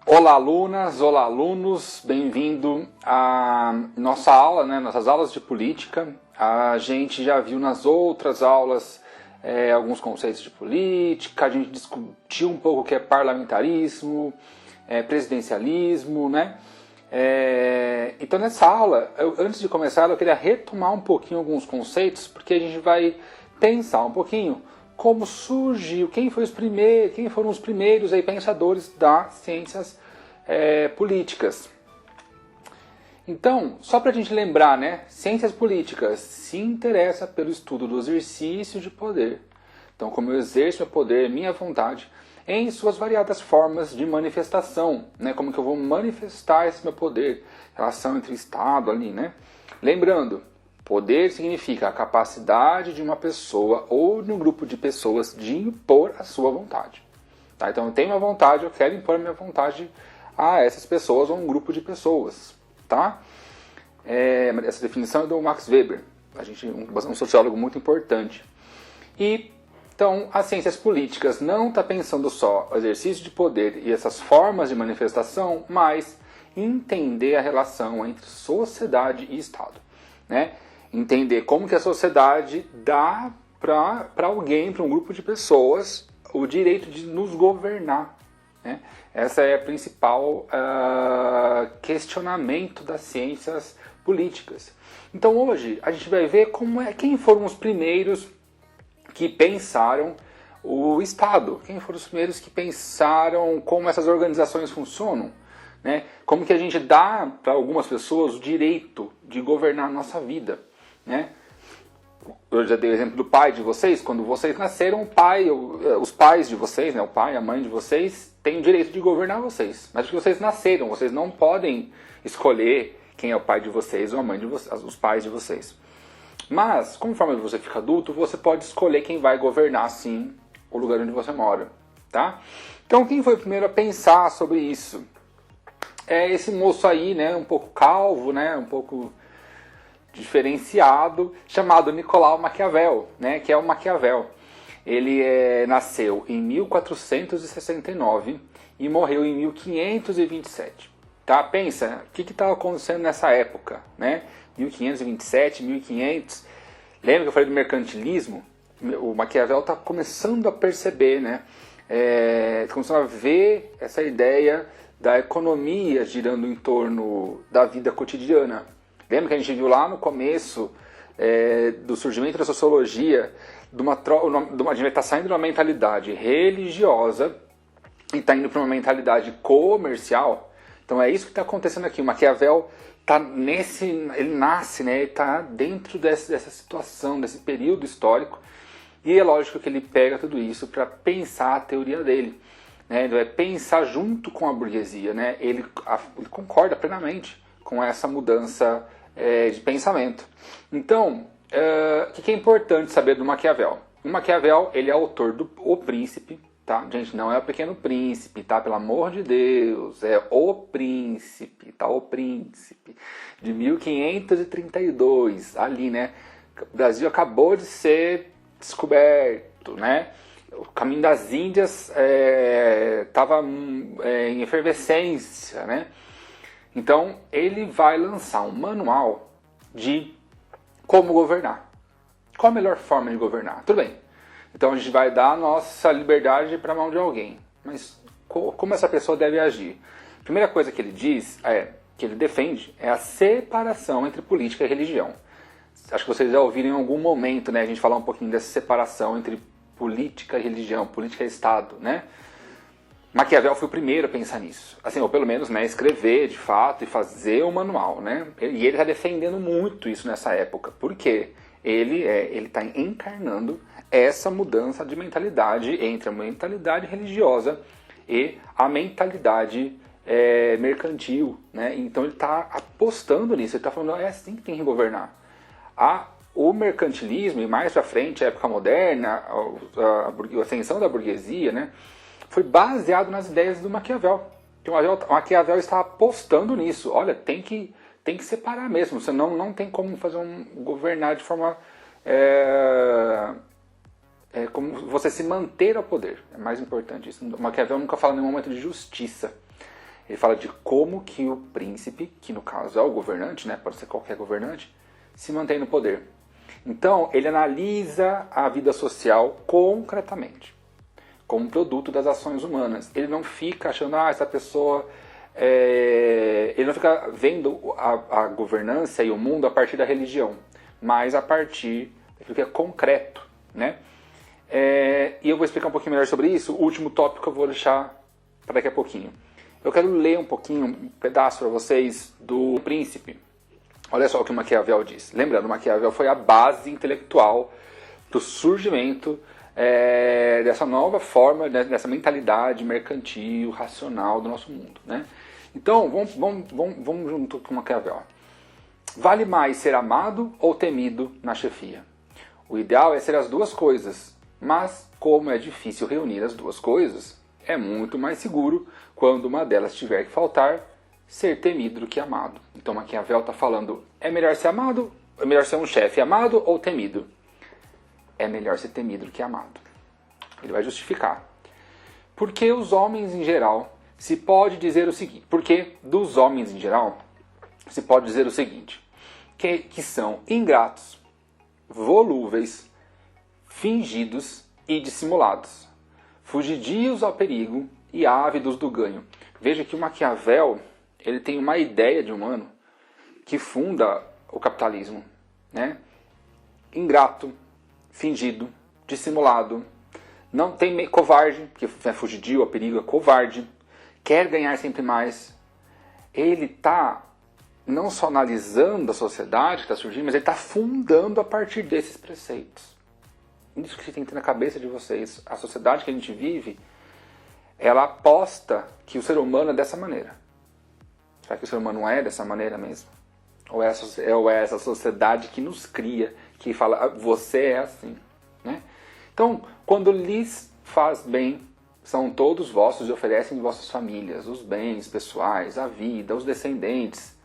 Olá alunas, olá alunos, bem-vindo à nossa aula, nossas aulas de política. A gente já viu nas outras aulas alguns conceitos de política, a gente discutiu um pouco o que é parlamentarismo, presidencialismo, Então nessa aula, antes de começar, eu queria retomar um pouquinho alguns conceitos, porque a gente vai pensar um pouquinho como surgiu, quem foram os primeiros pensadores das ciências políticas. Então, só para a gente lembrar, ciências políticas se interessa pelo estudo do exercício de poder. Então, como eu exerço meu poder, minha vontade, em suas variadas formas de manifestação, como que eu vou manifestar esse meu poder, relação entre o Estado ali, Lembrando, poder significa a capacidade de uma pessoa ou de um grupo de pessoas de impor a sua vontade. Tá? Então eu tenho uma vontade, eu quero impor a minha vontade a essas pessoas ou um grupo de pessoas. Tá? Essa definição é do Max Weber, um sociólogo muito importante. Então, as ciências políticas não está pensando só o exercício de poder e essas formas de manifestação, mas entender a relação entre sociedade e Estado. Entender como que a sociedade dá para alguém, para um grupo de pessoas, o direito de nos governar. Essa é a principal questionamento das ciências políticas. Então hoje a gente vai ver quem foram os primeiros que pensaram o Estado, quem foram os primeiros que pensaram como essas organizações funcionam. Como que a gente dá para algumas pessoas o direito de governar a nossa vida. Eu já dei o exemplo do pai de vocês. Quando vocês nasceram, os pais de vocês, o pai, a mãe de vocês, têm o direito de governar vocês. Mas porque vocês nasceram, vocês não podem escolher quem é o pai de vocês ou a mãe de vocês, os pais de vocês. Mas, conforme você fica adulto, você pode escolher quem vai governar, sim, o lugar onde você mora. Tá? Então, quem foi o primeiro a pensar sobre isso? É esse moço aí, um pouco calvo, um pouco diferenciado, chamado Nicolau Maquiavel, que é o Maquiavel. Ele nasceu em 1469 e morreu em 1527. Tá? Pensa, o que estava acontecendo nessa época? 1527, 1500. Lembra que eu falei do mercantilismo? O Maquiavel está começando a perceber, começando a ver essa ideia da economia girando em torno da vida cotidiana. Lembra que a gente viu lá no começo do surgimento da sociologia, a gente está saindo de uma mentalidade religiosa e está indo para uma mentalidade comercial. Então é isso que está acontecendo aqui. O Maquiavel ele nasce, ele está dentro dessa situação, desse período histórico, e é lógico que ele pega tudo isso para pensar a teoria dele. Ele vai pensar junto com a burguesia. Ele concorda plenamente com essa mudança de pensamento. Então, o que é importante saber do Maquiavel? O Maquiavel, ele é autor do O Príncipe, tá? Gente, não é o Pequeno Príncipe, tá? Pelo amor de Deus, é O Príncipe, tá? O Príncipe, de 1532, ali, O Brasil acabou de ser descoberto, O caminho das Índias estava em efervescência, Então, ele vai lançar um manual de como governar. Qual a melhor forma de governar? Tudo bem. Então, a gente vai dar a nossa liberdade para a mão de alguém. Mas como essa pessoa deve agir? A primeira coisa que ele diz, que ele defende, é a separação entre política e religião. Acho que vocês já ouviram em algum momento, a gente falar um pouquinho dessa separação entre política e religião, política e Estado, Maquiavel foi o primeiro a pensar nisso. Assim, ou pelo menos, escrever de fato e fazer o manual, E ele está defendendo muito isso nessa época. Por quê? Ele está encarnando essa mudança de mentalidade entre a mentalidade religiosa e a mentalidade mercantil, Então ele está apostando nisso, ele está falando, é assim que tem que governar. O mercantilismo, e mais para frente, a época moderna, a ascensão da burguesia, foi baseado nas ideias do Maquiavel. Então, o Maquiavel está apostando nisso. Olha, tem que separar mesmo, senão não tem como fazer governar de forma como você se manter ao poder. É mais importante isso. O Maquiavel nunca fala em nenhum momento de justiça. Ele fala de como que o príncipe, que no caso é o governante, né, pode ser qualquer governante, se mantém no poder. Então, ele analisa a vida social concretamente, como produto das ações humanas. Ele não fica achando, essa pessoa... ele não fica vendo a governança e o mundo a partir da religião, mas a partir daquilo que é concreto, né? E eu vou explicar um pouquinho melhor sobre isso. O último tópico eu vou deixar para daqui a pouquinho. Eu quero ler um pouquinho, um pedaço para vocês do Príncipe. Olha só o que o Maquiavel diz. Lembrando, Maquiavel foi a base intelectual para o surgimento dessa nova forma, dessa mentalidade mercantil, racional do nosso mundo, né? Então, vamos junto com Maquiavel. Vale mais ser amado ou temido na chefia? O ideal é ser as duas coisas, mas como é difícil reunir as duas coisas, é muito mais seguro, quando uma delas tiver que faltar, ser temido do que amado. Então Maquiavel está falando, é melhor ser amado, é melhor ser um chefe amado ou temido? É melhor ser temido do que amado. Ele vai justificar. Porque os homens em geral, se pode dizer o seguinte, porque dos homens em geral, se pode dizer o seguinte, que são ingratos, volúveis, fingidos e dissimulados, fugidios ao perigo e ávidos do ganho. Veja que o Maquiavel, ele tem uma ideia de humano que funda o capitalismo, né? Ingrato, fingido, dissimulado, não tem covarde, que é fugidio ao perigo, é covarde, quer ganhar sempre mais. Ele está não só analisando a sociedade que está surgindo, mas ele está fundando a partir desses preceitos. Isso que tem que ter na cabeça de vocês. A sociedade que a gente vive, ela aposta que o ser humano é dessa maneira. Será que o ser humano não é dessa maneira mesmo? Ou é essa sociedade que nos cria, que fala, você é assim, né? Então, quando lhes faz bem, são todos vossos e oferecem de vossas famílias, os bens pessoais, a vida, os descendentes,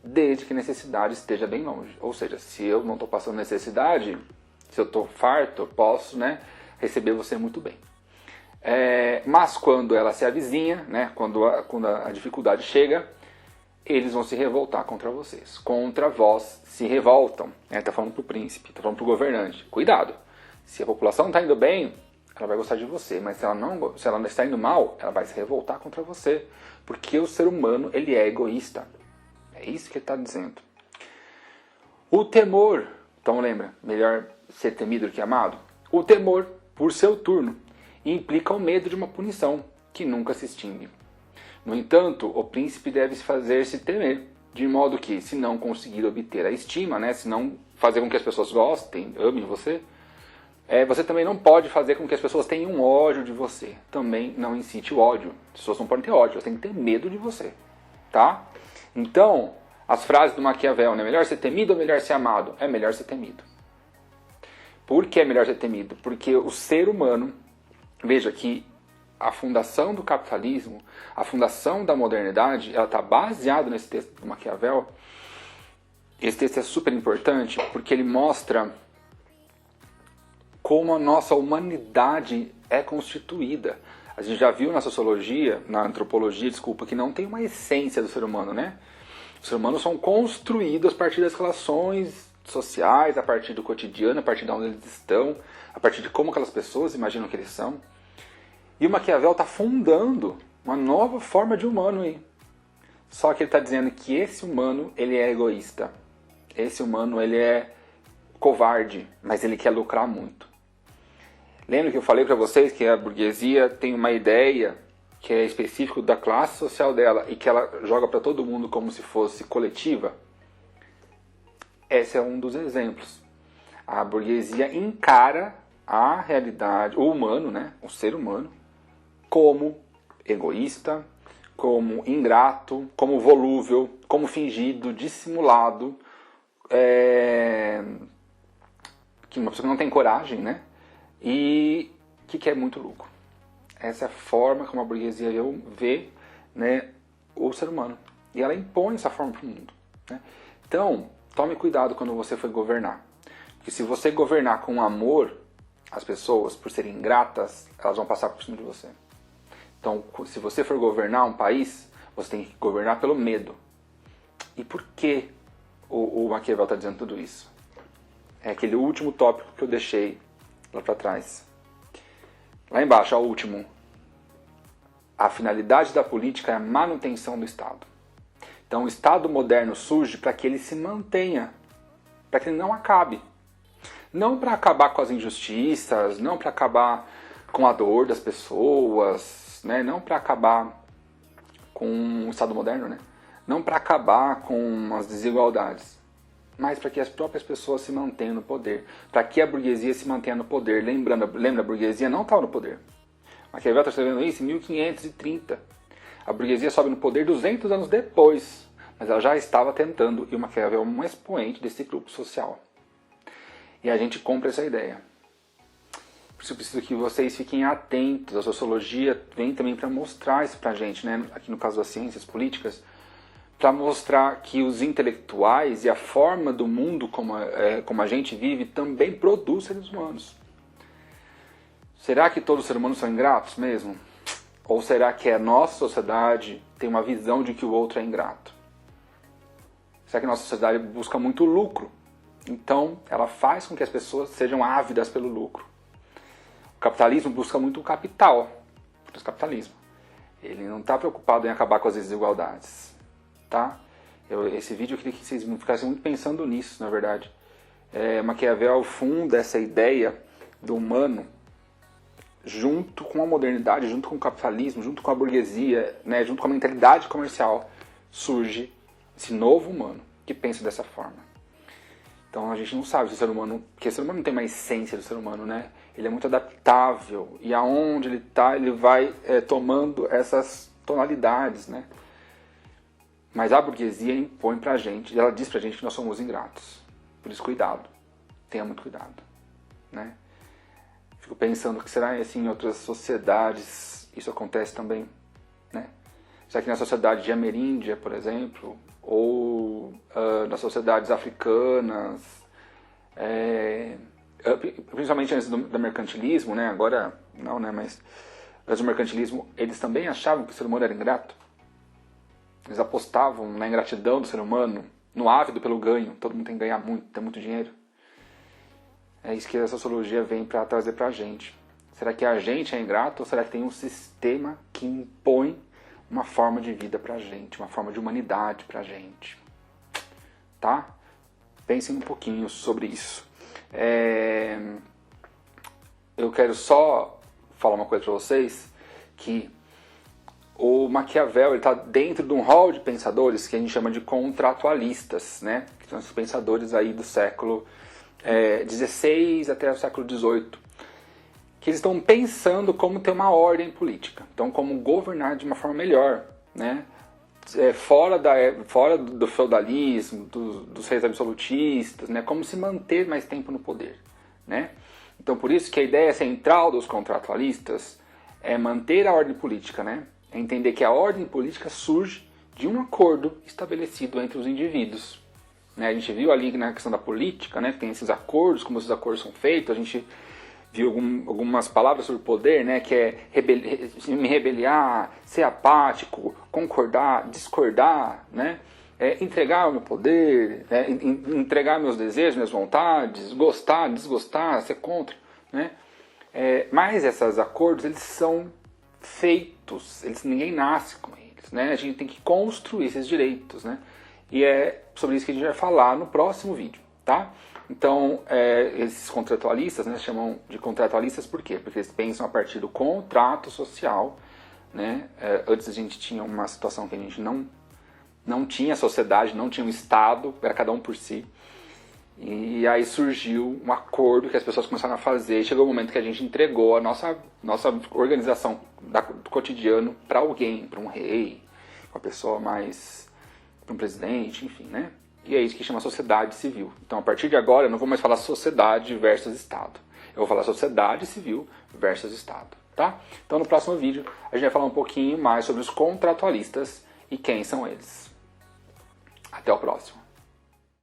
desde que a necessidade esteja bem longe. Ou seja, se eu não estou passando necessidade, se eu estou farto, eu posso, né, receber você muito bem. Mas quando ela se avizinha, né, quando a dificuldade chega, eles vão se revoltar contra vocês. Contra vós se revoltam. Está falando para o príncipe, está falando para o governante. Cuidado! Se a população está indo bem, ela vai gostar de você. Mas se ela não está indo mal, ela vai se revoltar contra você. Porque o ser humano, ele é egoísta. É isso que ele está dizendo. O temor, então lembra, melhor ser temido do que amado? O temor, por seu turno, implica o medo de uma punição que nunca se extingue. No entanto, o príncipe deve fazer-se temer, de modo que, se não conseguir obter a estima, né, se não fazer com que as pessoas gostem, amem você, você também não pode fazer com que as pessoas tenham ódio de você. Também não incite o ódio. As pessoas não podem ter ódio, elas têm que ter medo de você. Tá? Então, as frases do Maquiavel, né? Melhor ser temido ou melhor ser amado? É melhor ser temido. Por que é melhor ser temido? Porque o ser humano, veja que a fundação do capitalismo, a fundação da modernidade, ela está baseada nesse texto do Maquiavel. Esse texto é super importante porque ele mostra como a nossa humanidade é constituída. A gente já viu na sociologia, na antropologia, desculpa, que não tem uma essência do ser humano, né? Os seres humanos são construídos a partir das relações sociais, a partir do cotidiano, a partir de onde eles estão, a partir de como aquelas pessoas imaginam que eles são. E o Maquiavel está fundando uma nova forma de humano aí. Só que ele está dizendo que esse humano, ele é egoísta. Esse humano, ele é covarde, mas ele quer lucrar muito. Lembra que eu falei para vocês que a burguesia tem uma ideia que é específica da classe social dela e que ela joga para todo mundo como se fosse coletiva? Esse é um dos exemplos. A burguesia encara a realidade, o humano, né, o ser humano, como egoísta, como ingrato, como volúvel, como fingido, dissimulado, que uma pessoa que não tem coragem, né, e que quer muito lucro. Essa é a forma como a burguesia vê, né, o ser humano. E ela impõe essa forma para o mundo, né? Então, tome cuidado quando você for governar. Porque se você governar com amor, as pessoas, por serem ingratas, elas vão passar por cima de você. Então, se você for governar um país, Você tem que governar pelo medo. E por que o Maquiavel está dizendo tudo isso? É aquele último tópico que eu deixei lá para trás. Lá embaixo, o último. A finalidade da política é a manutenção do Estado. Então o Estado moderno surge para que ele se mantenha, para que ele não acabe. Não para acabar com as injustiças, não para acabar com a dor das pessoas, né? Não para acabar com o Estado moderno, né? Não para acabar com as desigualdades, mas para que as próprias pessoas se mantenham no poder, para que a burguesia se mantenha no poder. Lembra, a burguesia não estava no poder. Maquiavel está escrevendo isso em 1530. A burguesia sobe no poder 200 anos depois, mas ela já estava tentando, e o Maquiavel é um expoente desse grupo social. E a gente compra essa ideia. Por isso eu preciso que vocês fiquem atentos. A sociologia vem também para mostrar isso para a gente, né? Aqui no caso das ciências políticas, para mostrar que os intelectuais e a forma do mundo como a gente vive também produz seres humanos. Será que todos os seres humanos são ingratos mesmo? Ou será que a nossa sociedade tem uma visão de que o outro é ingrato? Será que a nossa sociedade busca muito lucro? Então, ela faz com que as pessoas sejam ávidas pelo lucro. O capitalismo busca muito o capital. O capitalismo. Ele não está preocupado em acabar com as desigualdades. Tá? Esse vídeo eu queria que vocês ficassem muito pensando nisso, na verdade. Maquiavel funda essa ideia do humano junto com a modernidade, junto com o capitalismo, junto com a burguesia, né, junto com a mentalidade comercial, surge esse novo humano que pensa dessa forma. Então a gente não sabe se o ser humano, porque o ser humano não tem uma essência do ser humano, né? Ele é muito adaptável e aonde ele está, ele vai tomando essas tonalidades, né? Mas a burguesia impõe pra gente, ela diz pra gente que nós somos ingratos. Por isso, cuidado. Tenha muito cuidado, né? Fico pensando que será assim em outras sociedades isso acontece também, né? Será que na sociedade de ameríndia, por exemplo, ou nas sociedades africanas, principalmente antes do mercantilismo, né? Agora não, né? Mas antes do mercantilismo, eles também achavam que o ser humano era ingrato. Eles apostavam na ingratidão do ser humano, no ávido pelo ganho. Todo mundo tem que ganhar muito, ter muito dinheiro. É isso que a sociologia vem para trazer para a gente. Será que a gente é ingrato ou será que tem um sistema que impõe uma forma de vida para a gente, uma forma de humanidade para a gente? Tá? Pensem um pouquinho sobre isso. Eu quero só falar uma coisa para vocês, que o Maquiavel está dentro de um hall de pensadores que a gente chama de contratualistas, né? Que são esses pensadores aí do século XVI até o século XVIII, que eles estão pensando como ter uma ordem política, então como governar de uma forma melhor, né? Fora do feudalismo, dos reis absolutistas, né? Como se manter mais tempo no poder, né? Então por isso que a ideia central dos contratualistas é manter a ordem política, né? É entender que a ordem política surge de um acordo estabelecido entre os indivíduos. Né? A gente viu ali na questão da política, né, que tem esses acordos, como esses acordos são feitos. A gente viu algumas palavras sobre poder, né, que é me rebeliar, ser apático, concordar, discordar, né, entregar o meu poder, né, entregar meus desejos, minhas vontades, gostar, desgostar, ser contra. Né? Mas esses acordos, eles são feitos, ninguém nasce com eles, né? A gente tem que construir esses direitos, né? E é sobre isso que a gente vai falar no próximo vídeo, tá? Então, esses contratualistas, né, chamam de contratualistas por quê? Porque eles pensam a partir do contrato social, né? Antes a gente tinha uma situação que a gente não tinha sociedade, não tinha um Estado, era cada um por si. E aí surgiu um acordo que as pessoas começaram a fazer. Chegou o momento que a gente entregou a nossa organização do cotidiano para alguém, para um rei, uma pessoa mais, para um presidente, enfim, né? E é isso que chama sociedade civil. Então, a partir de agora, eu não vou mais falar sociedade versus Estado. Eu vou falar sociedade civil versus Estado, tá? Então, no próximo vídeo, a gente vai falar um pouquinho mais sobre os contratualistas e quem são eles. Até o próximo.